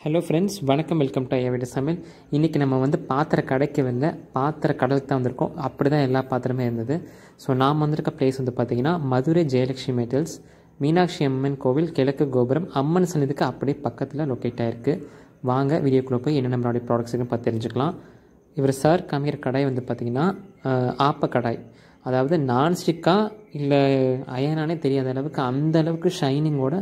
Hello friends, வணக்கம். Welcome to ஐயா வீட்டு சமையல். இன்றைக்கி நம்ம வந்து பாத்திர கடைக்கு பாத்திர கடலுக்கு தான் வந்திருக்கோம். அப்படி தான் எல்லா பாத்திரமே இருந்தது. ஸோ நாம் வந்திருக்க பிளேஸ் வந்து பார்த்திங்கன்னா மதுரை ஜெயலக்ஷ்மி மெட்டல்ஸ், மீனாட்சி அம்மன் கோவில், கிழக்கு கோபுரம், அம்மன் சன்னிதிக்கு அப்படியே பக்கத்தில் லொக்கேட் ஆகிருக்கு. வாங்க வீடியோக்குள்ளே போய் என்ன நம்மளுடைய ப்ராடக்ட்ஸ் இருக்குன்னு பார்த்து தெரிஞ்சுக்கலாம். இவர் சார் காமிக்கிற கடாய் வந்து பார்த்திங்கன்னா ஆப்ப கடாய், அதாவது நான்ஸ்டிக்காக இல்லை அயனானே தெரியாத அளவுக்கு அந்த அளவுக்கு ஷைனிங்கோட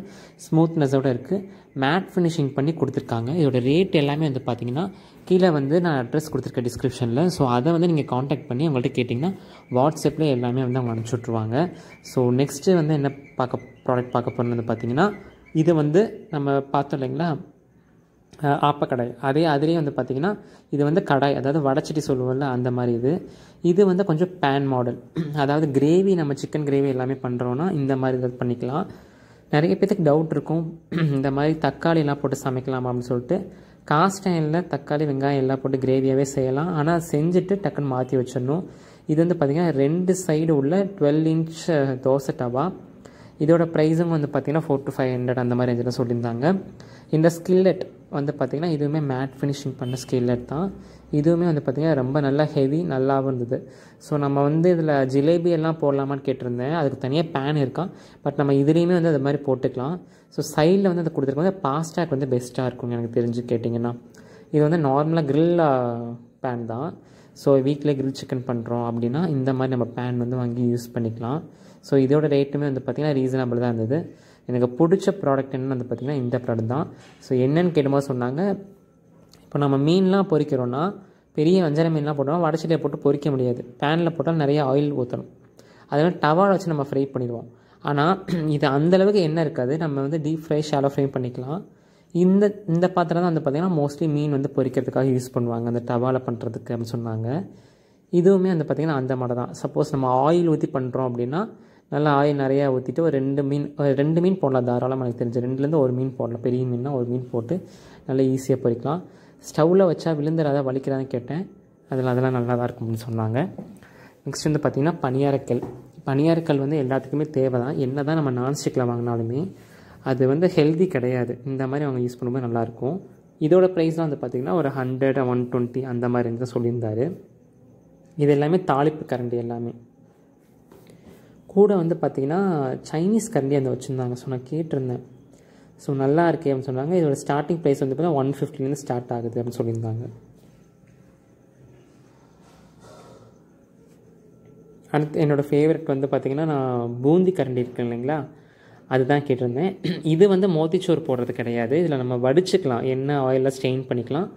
ஸ்மூத்னஸோடு இருக்குது. மேட் ஃபினிஷிங் பண்ணி கொடுத்துருக்காங்க. இதோட ரேட் எல்லாமே வந்து பார்த்திங்கன்னா கீழே வந்து நான் அட்ரஸ் கொடுத்துருக்கேன் டிஸ்கிரிப்ஷனில். ஸோ அதை வந்து நீங்கள் காண்டாக்ட் பண்ணி அவங்கள்ட்ட கேட்டிங்கன்னா வாட்ஸ்அப்பில் எல்லாமே வந்து அவங்க அனுப்பிச்சி விட்ருவாங்க. ஸோ நெக்ஸ்ட்டு வந்து என்ன ப்ராடக்ட் பார்க்க போகிறோம்னு வந்து பார்த்திங்கன்னா, இது வந்து நம்ம பார்த்தோம் இல்லைங்களா ஆப்ப கடாய், அதுலேயே வந்து பார்த்திங்கன்னா இது வந்து கடாய், அதாவது வடச்சட்டி சொல்லுவோம்ல அந்த மாதிரி. இது வந்து கொஞ்சம் பேன் மாடல், அதாவது கிரேவி, நம்ம சிக்கன் கிரேவி எல்லாமே பண்ணுறோன்னா இந்த மாதிரி இதை பண்ணிக்கலாம். நிறைய பேருக்கு டவுட் இருக்கும், இந்த மாதிரி தக்காளி எல்லாம் போட்டு சமைக்கலாமா அப்படின்னு சொல்லிட்டு. காஸ்ட் அயனில் தக்காளி வெங்காயம் எல்லாம் போட்டு கிரேவியாகவே செய்யலாம், ஆனால் செஞ்சுட்டு டக்குன்னு மாற்றி வச்சிடணும். இது வந்து பார்த்திங்கன்னா 2 சைடு உள்ள 12 இன்ச் தோசை டவா. இதோட ப்ரைஸும் வந்து பார்த்திங்கன்னா 400 to 500 அந்த மாதிரி ரேஞ்சில் சொல்லியிருந்தாங்க. இந்த ஸ்கில்லெட் வந்து பார்த்திங்கன்னா இதுவுமே மேட் ஃபினிஷிங் பண்ண ஸ்கில்லெட் தான். இதுவுமே வந்து பார்த்திங்கன்னா ரொம்ப நல்லா ஹெவி, நல்லாவும் இருந்தது. ஸோ நம்ம வந்து இதில் ஜிலேபி எல்லாம் போடலாமான்னு கேட்டிருந்தேன். அதுக்கு தனியாக பேன் இருக்கான், பட் நம்ம இதுலேயுமே வந்து அது மாதிரி போட்டுக்கலாம். ஸோ சைடில் வந்து அதை கொடுத்துருக்கோம். பாஸ்டாக் வந்து பெஸ்ட்டாக இருக்கும் எனக்கு தெரிஞ்சு கேட்டிங்கன்னா. இது வந்து நார்மலாக கிரில் பேன் தான். ஸோ வீட்டில் கிரில் சிக்கன் பண்ணுறோம் அப்படின்னா இந்த மாதிரி நம்ம பேன் வந்து வாங்கி யூஸ் பண்ணிக்கலாம். ஸோ இதோட ரேட்டுமே வந்து பார்த்திங்கன்னா ரீசனபிள் தான் இருந்தது. எனக்கு பிடிச்ச ப்ராடக்ட் என்னென்னு வந்து பார்த்திங்கன்னா இந்த ப்ராடக்ட் தான். ஸோ என்னென்னு கேட்டும்போது சொன்னாங்க, இப்போ நம்ம மீன்லாம் பொரிக்கிறோன்னா பெரிய வஞ்சர மீன்லாம் போட்டோம்னா வடச்சட்டியை போட்டு பொரிக்க முடியாது, பேனில் போட்டால் நிறைய ஆயில் ஊற்றணும். அதனால் டவாவில் வச்சு நம்ம ஃப்ரை பண்ணிடுவோம். ஆனால் இது அந்தளவுக்கு எண்ணெய் இருக்காது, நம்ம வந்து டீப் ஃப்ரை, ஷாலோ ஃப்ரை பண்ணிக்கலாம். இந்த பாத்திரம் தான் வந்து பார்த்திங்கன்னா மோஸ்ட்லி மீன் வந்து பொரிக்கிறதுக்காக யூஸ் பண்ணுவாங்க, அந்த டவாவில் பண்ணுறதுக்கு அப்படின்னு சொன்னாங்க. இதுவுமே வந்து பார்த்திங்கன்னா அந்த மாதிரி தான். சப்போஸ் நம்ம ஆயில் ஊற்றி பண்ணுறோம் அப்படின்னா நல்லா ஆயில் நிறையா ஊற்றிட்டு ஒரு 2 மீன் போடலாம் தாராளமாக. எனக்கு தெரிஞ்சு 2லேருந்து 1 மீன் போடலாம். பெரிய மீன்னா 1 மீன் போட்டு நல்லா ஈஸியாக பொரிக்கலாம். ஸ்டவ்வில் வச்சா விழுந்துடாத, வலிக்கிறான்னு கேட்டேன். அதெல்லாம் நல்லா தான் இருக்கும் அப்படின்னு சொன்னாங்க. நெக்ஸ்ட் வந்து பார்த்திங்கன்னா பனியாரக்கல் வந்து எல்லாத்துக்குமே தேவை தான். என்ன தான் நம்ம நான்ஸ்டிக்கில் வாங்கினாலுமே அது வந்து ஹெல்தி கிடையாது. இந்த மாதிரி அவங்க யூஸ் பண்ணும்போது நல்லாயிருக்கும். இதோட ப்ரைஸ் தான் வந்து பார்த்திங்கன்னா ஒரு 100, 120 அந்த மாதிரி தான் சொல்லியிருந்தார். இது எல்லாமே தாளிப்பு கரண்டி எல்லாமே. கூட வந்து பார்த்திங்கன்னா சைனீஸ் கரண்டி அந்த வச்சுருந்தாங்க. ஸோ நான் கேட்டிருந்தேன், ஸோ நல்லா இருக்கே அப்படின்னு சொன்னாங்க. இதோட ஸ்டார்டிங் ப்ரைஸ் வந்து பார்த்தீங்கன்னா 150 ஸ்டார்ட் ஆகுது அப்படின்னு சொல்லியிருந்தாங்க. அடுத்து என்னோடய ஃபேவரட் வந்து பார்த்திங்கன்னா நான் பூந்தி கரண்டி இருக்கு இல்லைங்களா, அதுதான் கேட்டிருந்தேன். இது வந்து மோத்திச்சோறு போடுறது கிடையாது, இதில் நம்ம வடிச்சுக்கலாம், எண்ணெய் ஆயிலில் ஸ்டெயின் பண்ணிக்கலாம்.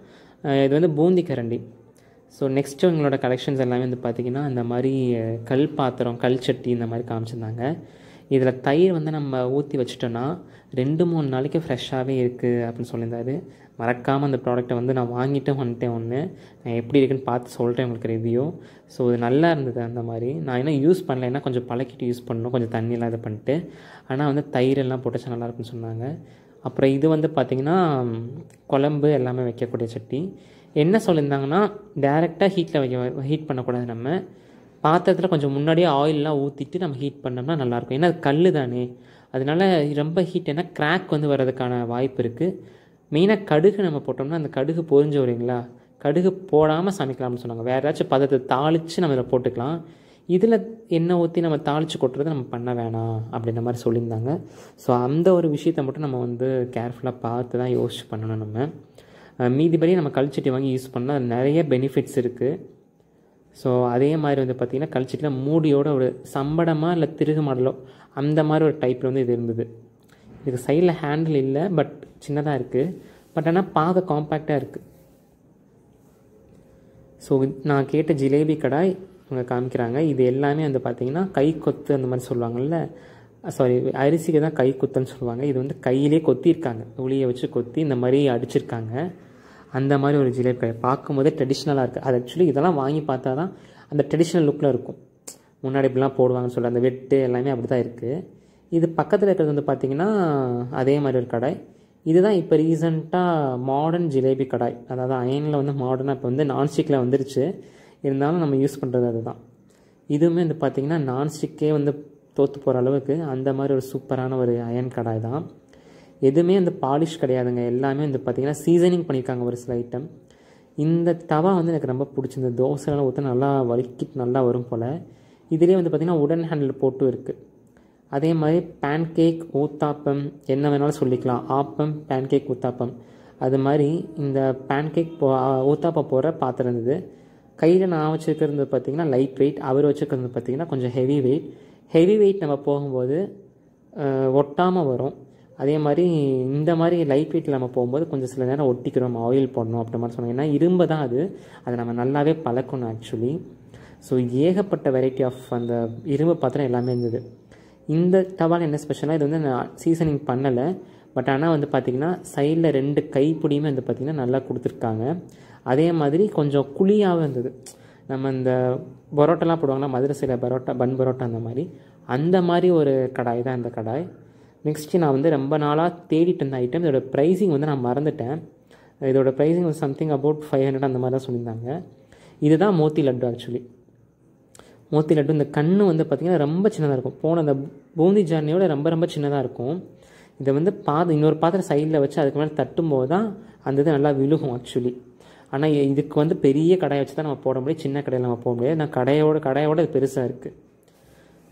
இது வந்து பூந்தி கரண்டி. ஸோ நெக்ஸ்ட்டு எங்களோட கலெக்ஷன்ஸ் எல்லாமே வந்து பார்த்திங்கன்னா இந்த மாதிரி கல் பாத்திரம், கல் சட்டி இந்த மாதிரி காமிச்சிருந்தாங்க. இதில் தயிர் வந்து நம்ம ஊற்றி வச்சிட்டோன்னா 2-3 நாளைக்கு ஃப்ரெஷ்ஷாகவே இருக்குது அப்படின்னு சொல்லியிருந்தாரு. மறக்காமல் அந்த ப்ராடக்ட்டை வந்து நான் வாங்கிட்டு வந்துட்டேன். நான் எப்படி இருக்குன்னு பார்த்து சொல்கிறேன் உங்களுக்கு ரிவ்யூ. ஸோ இது நல்லா இருந்தது. அந்த மாதிரி நான் என்ன யூஸ் பண்ணல, ஏன்னா கொஞ்சம் பழக்கிட்டு யூஸ் பண்ணணும், கொஞ்சம் தண்ணியெல்லாம் இது பண்ணிட்டு. ஆனால் வந்து தயிரெல்லாம் போட்டுச்சா நல்லாயிருக்குன்னு சொன்னாங்க. அப்புறம் இது வந்து பார்த்திங்கன்னா குழம்பு எல்லாமே வைக்கக்கூடிய சட்டி. என்ன சொல்லியிருந்தாங்கன்னா டைரெக்டாக ஹீட் பண்ணக்கூடாது, நம்ம பாத்திரத்தில் கொஞ்சம் முன்னாடியே ஆயிலெலாம் ஊற்றிட்டு நம்ம ஹீட் பண்ணோம்னா நல்லாயிருக்கும். ஏன்னா அது கல் தானே, அதனால ரொம்ப ஹீட் ஏன்னா கிராக் வந்து வர்றதுக்கான வாய்ப்பு இருக்குது. மெயினாக கடுகு நம்ம போட்டோம்னா அந்த கடுகு பொரிஞ்சு வரீங்களா, கடுகு போடாமல் சமைக்கலாம்னு சொன்னாங்க. வேறு ஏதாச்சும் பதத்தை தாளித்து நம்ம இதில் போட்டுக்கலாம். இதில் எண்ணெய் ஊற்றி நம்ம தாளித்து கொட்டுறதை நம்ம பண்ண வேணாம் அப்படின்ற மாதிரி சொல்லியிருந்தாங்க. ஸோ அந்த ஒரு விஷயத்தை மட்டும் நம்ம வந்து கேர்ஃபுல்லாக பார்த்து தான் யோசிச்சு பண்ணணும். நம்ம மீதிபடி நம்ம கல்ச்சட்டி வாங்கி யூஸ் பண்ணால் நிறைய பெனிஃபிட்ஸ் இருக்குது. ஸோ அதே மாதிரி வந்து பார்த்திங்கன்னா கல்ச்சட்டியில் மூடியோட ஒரு சம்படமாக இல்லை திருகு மாடலோ அந்த மாதிரி ஒரு டைப்பில் வந்து இது இருந்தது. இதுக்கு சைடில் ஹேண்டில் இல்லை, பட் சின்னதாக இருக்குது. பட் ஆனால் பார்க்க காம்பேக்டாக இருக்குது. ஸோ நான் கேட்ட ஜிலேபி கடாய் இவங்க காமிக்கிறாங்க. இது எல்லாமே வந்து பார்த்திங்கன்னா கை கொத்து அந்த மாதிரி சொல்லுவாங்கள்ல, சாரி அரிசிக்கு தான் கை குத்துன்னு சொல்லுவாங்க. இது வந்து கையிலே கொத்திருக்காங்க, உளியை வச்சு கொத்தி இந்த மாதிரி அடிச்சிருக்காங்க. அந்த மாதிரி ஒரு ஜிலேபி கடாய் பார்க்கும்போதே ட்ரெடிஷ்னலாக இருக்குது. அது ஆக்சுவலி இதெல்லாம் வாங்கி பார்த்தா தான் அந்த ட்ரெடிஷ்னல் லுக்கில் இருக்கும். முன்னாடி இப்படிலாம் போடுவாங்கன்னு சொல்லி அந்த வெட்டு எல்லாமே அப்படி தான் இருக்குது. இது பக்கத்தில் இருக்கிறது வந்து பார்த்திங்கன்னா அதே மாதிரி ஒரு கடாய். இதுதான் இப்போ ரீசெண்டாக மாடர்ன் ஜிலேபி கடாய், அதாவது அயனில் வந்து மாடர்னாக இப்போ வந்து நான்ஸ்டிக்கில் வந்துருச்சு. இருந்தாலும் நம்ம யூஸ் பண்ணுறது அதுதான். இதுவுமே வந்து பார்த்திங்கன்னா நான்ஸ்டிக்கே வந்து தோற்று போகிற அளவுக்கு அந்த மாதிரி ஒரு சூப்பரான ஒரு அயன் கடாய் தான். எதுவுமே அந்த பாலிஷ் கிடையாதுங்க, எல்லாமே வந்து பார்த்திங்கன்னா சீசனிங் பண்ணியிருக்காங்க ஒரு சில ஐட்டம். இந்த தவா வந்து எனக்கு ரொம்ப பிடிச்சிருந்தது. தோசைலாம் ஊற்ற நல்லா வலிக்கிட்டு நல்லா வரும் போல். இதிலே வந்து பார்த்திங்கன்னா உடன் ஹேண்டில் போட்டும் இருக்குது. அதே மாதிரி பேன்கேக், ஊத்தாப்பம் என்ன வேணாலும் சொல்லிக்கலாம். ஆப்பம், பேன்கேக், ஊத்தாப்பம். அது மாதிரி இந்த பேன்கேக் ஊத்தாப்பம் போகிற பாத்திரம் இருந்தது. கையில் நான் வச்சுருக்கிறது பார்த்திங்கன்னா லைட் வெயிட், அவர் வச்சுருக்கிறது பார்த்திங்கன்னா கொஞ்சம் ஹெவி வெயிட். ஹெவி வெயிட் நம்ம போகும்போது ஒட்டாமல் வரும். அதே மாதிரி இந்த மாதிரி லைட் வெயிட்டில் நம்ம போகும்போது கொஞ்சம் சில நேரம் ஒட்டிக்கிறோம், ஆயில் போடணும் அப்படி மாதிரி சொன்னாங்க. ஏன்னா இரும்பு தான் அது, அதை நம்ம நல்லாவே பழக்கணும் ஆக்சுவலி. ஸோ ஏகப்பட்ட வெரைட்டி ஆஃப் அந்த இரும்பு பாத்திரம் எல்லாமே இருந்தது. இந்த தவால் என்ன ஸ்பெஷலாக, இது வந்து நான் சீசனிங் பண்ணலை, பட் ஆனால் வந்து பார்த்திங்கன்னா சைடில் 2 கைப்பிடியுமே வந்து பார்த்திங்கன்னா நல்லா கொடுத்துருக்காங்க. அதே மாதிரி கொஞ்சம் குழியாகவும் இருந்தது. நம்ம இந்த பரோட்டாலாம் போடுவாங்கன்னா மதுரை சைடில் பரோட்டா, பன் பரோட்டா அந்த மாதிரி ஒரு கடாய் தான் இந்த கடாய். நெக்ஸ்ட்டு நான் வந்து ரொம்ப நாளாக தேடிட்டு இருந்த ஐட்டம், இதோட ப்ரைஸிங் வந்து நான் மறந்துட்டேன். இதோட ப்ரைஸிங் வந்து சம்திங் அபவுட் 500 அந்த மாதிரி தான் சொல்லியிருந்தாங்க. இதுதான் மோத்தி லட்டு. ஆக்சுவலி மோத்தி லட்டு இந்த கண்ணு வந்து பார்த்திங்கன்னா ரொம்ப சின்னதாக இருக்கும். போன அந்த பூந்தி ஜார்னியோட ரொம்ப ரொம்ப சின்னதாக இருக்கும். இதை வந்து இன்னொரு பாத்திரம் சைடில் வச்சு அதுக்கு மேலே தட்டும்போது தான் அந்த இது நல்லா விழுகும் ஆக்சுவலி. ஆனால் இதுக்கு வந்து பெரிய கடாயை வச்சு தான் நம்ம போட முடியும், சின்ன கடையில் நம்ம போட முடியாது. நான் கடையோட இது பெருசாக இருக்குது.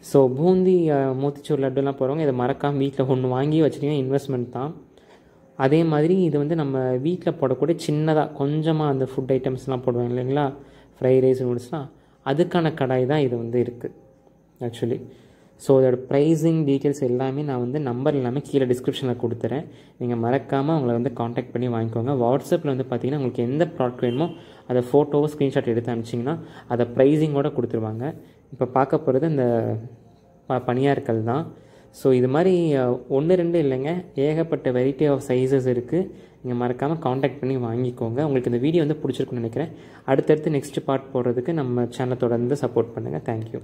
ஸோ பூந்தி மோத்திச்சூர் லட்டுலாம் போகிறவங்க இதை மறக்காமல் வீட்டில் ஒன்று வாங்கி வச்சுட்டிங்கன்னா இன்வெஸ்ட்மெண்ட் தான். அதே மாதிரி இது வந்து நம்ம வீட்டில் போடக்கூடிய சின்னதாக கொஞ்சமாக அந்த ஃபுட் ஐட்டம்ஸ்லாம் போடுவாங்க இல்லைங்களா, ஃப்ரைட் ரைஸ், நூடுல்ஸ்லாம், அதுக்கான கடாய் தான் இது வந்து இருக்குது ஆக்சுவலி. ஸோ அதோட ப்ரைஸிங் டீட்டெயில்ஸ் எல்லாமே நான் வந்து நம்பர் எல்லாமே கீழே டிஸ்கிரிப்ஷனில் கொடுத்துறேன். நீங்கள் மறக்காமல் அவங்கள வந்து காண்டாக்ட் பண்ணி வாங்கிக்கோங்க. வாட்ஸ்அப்பில் வந்து பார்த்திங்கன்னா உங்களுக்கு எந்த ப்ராடக்ட் வேணுமோ அதை ஃபோட்டோவோ ஸ்க்ரீன்ஷாட் எடுத்து அனுப்பிச்சிங்கன்னா அதை ப்ரைஸிங்கோடு கொடுத்துருவாங்க. இப்போ பார்க்க போகிறது இந்த பனியாற்கல் தான். ஸோ இது மாதிரி 1-2 இல்லைங்க, ஏகப்பட்ட வெரைட்டி ஆஃப் சைஸஸ் இருக்குது. நீங்கள் மறக்காமல் காண்டாக்ட் பண்ணி வாங்கிக்கோங்க. உங்களுக்கு இந்த வீடியோ வந்து பிடிச்சிருக்குன்னு நினைக்கிறேன். அடுத்தடுத்து நெக்ஸ்ட் பார்ட் போடுறதுக்கு நம்ம சேனலை தொடர்ந்து சப்போர்ட் பண்ணுங்கள். தேங்க்யூ.